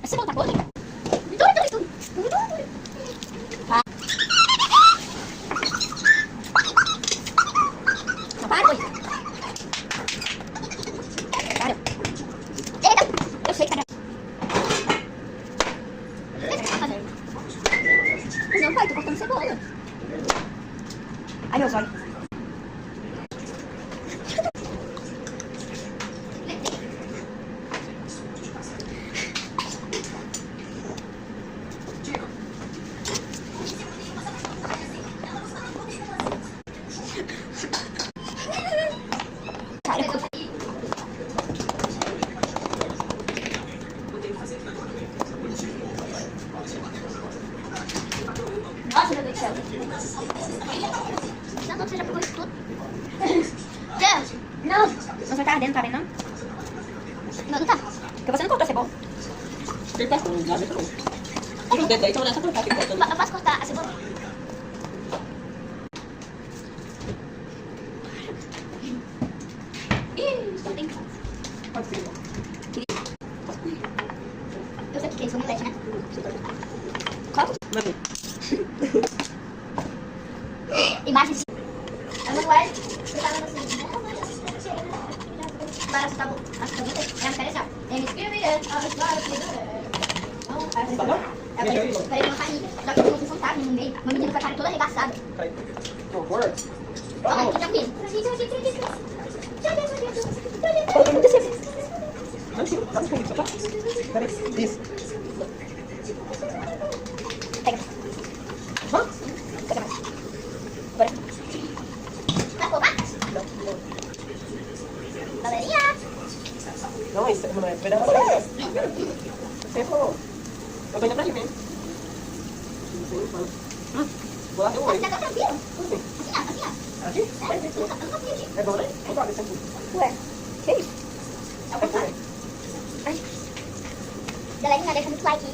Você volta agora? Eu sei, cara. Não, pai, tô cortando cebola. Ai, meu zóio. Nossa, meu Deus do céu. Não, você já pegou isso tudo. Deus, não. Você tá ardendo, tá vendo, não? Não, não tá. Porque você não cortou a cebola. Tem pra comer, não, deixa eu. Tira o dedo aí, então nessa cortar aqui. Eu posso cortar a cebola? Ih, só tem. Pode ser. Eu sei o que é isso, omelete, né? Corta. Imagens. Emanuel, você tá vendo assim? Para essa tabu. Essa tabu é interessante. Em experience, a história que parece uma família. Só que tem um fantasma no meio. Uma menina com a cara toda arregaçada. Que horror. Olha, aqui tranquilo. Peraí, isso. Pega. Pega mais. Bora. Vai pôr mais? Galerinha. Não, isso não é verdade. Você falou. Eu tô indo pra aí mesmo. Vou lá, deu um oi. Tá tranquilo? Assim. Assim, ó. Aqui? Eu não consigo aqui. É bom, né? Vamos lá, desce aqui. Ué, que isso? É bom, né? Ai. Galerinha, deixa muito like.